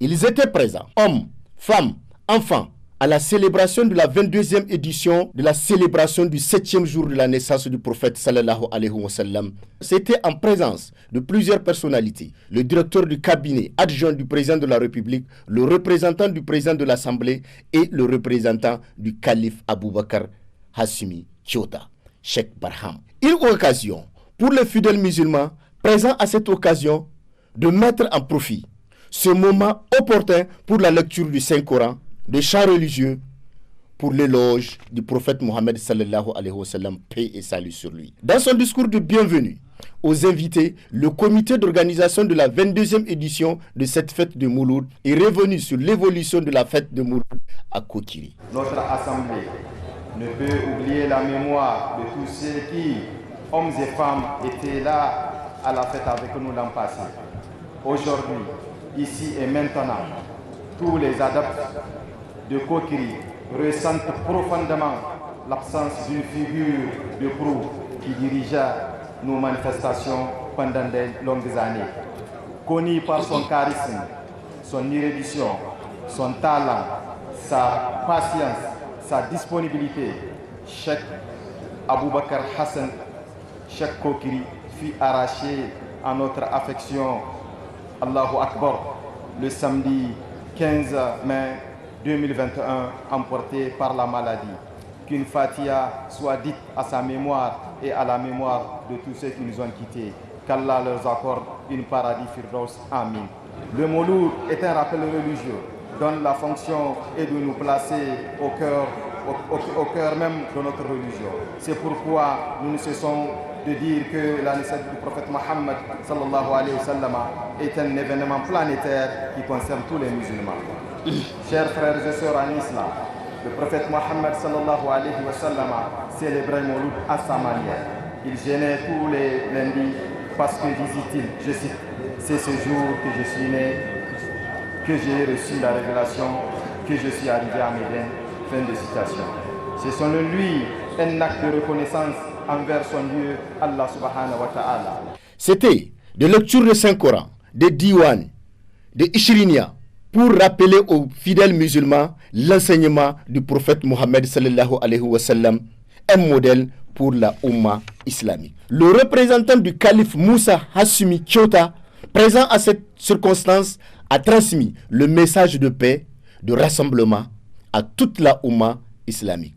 Ils étaient présents, hommes, femmes, enfants, à la célébration de la 22e édition de la célébration du 7e jour de la naissance du prophète sallallahu alayhi wa sallam. C'était en présence de plusieurs personnalités, le directeur du cabinet adjoint du président de la République, le représentant du président de l'Assemblée et le représentant du calife Aboubakar Hassimi Chota, Cheikh Barham. Une occasion pour les fidèles musulmans présents à cette occasion de mettre en profit ce moment opportun pour la lecture du Saint-Coran, des chants religieux, pour l'éloge du prophète Mohammed sallallahu alayhi wa sallam, paix et salut sur lui. Dans son discours de bienvenue aux invités, le comité d'organisation de la 22e édition de cette fête de Mouloud est revenu sur l'évolution de la fête de Mouloud à Kokiri. Notre assemblée ne peut oublier la mémoire de tous ceux qui, hommes et femmes, étaient là à la fête avec nous l'an passé. Aujourd'hui, ici et maintenant, tous les adeptes de Kokiri ressentent profondément l'absence d'une figure de proue qui dirigea nos manifestations pendant de longues années. Connu par son charisme, son érudition, son talent, sa patience, sa disponibilité, Cheikh Aboubakar Hassan, Cheikh Kokiri, fut arraché à notre affection, Allahu Akbar, le samedi 15 mai 2021, emporté par la maladie. Qu'une Fatiha soit dite à sa mémoire et à la mémoire de tous ceux qui nous ont quittés. Qu'Allah leur accorde une paradis firdaus. Amin. Le Mouloud est un rappel religieux dont la fonction est de nous placer au cœur même de notre religion. C'est pourquoi nous ne cessons de dire que la naissance du prophète Mohammed sallallahu alayhi wa sallam est un événement planétaire qui concerne tous les musulmans. Chers frères et sœurs en islam, le prophète Mohammed sallallahu alayhi wa sallam célébrait Mouloud à sa manière. Il gênait tous les lundis parce que, disait-il, je cite, c'est ce jour que je suis né, que j'ai reçu la révélation, que je suis arrivé à Médine. Fin de citation. C'est selon lui un acte de reconnaissance envers son Dieu, Allah subhanahu wa ta'ala. C'était de lecture de Saint-Coran, de Diwan, de Ishrinia, pour rappeler aux fidèles musulmans l'enseignement du prophète Mohammed sallallahu alayhi wa sallam, un modèle pour la Oumma islamique. Le représentant du calife Moussa Hassimi Chota, présent à cette circonstance, a transmis le message de paix, de rassemblement à toute la Oumma islamique.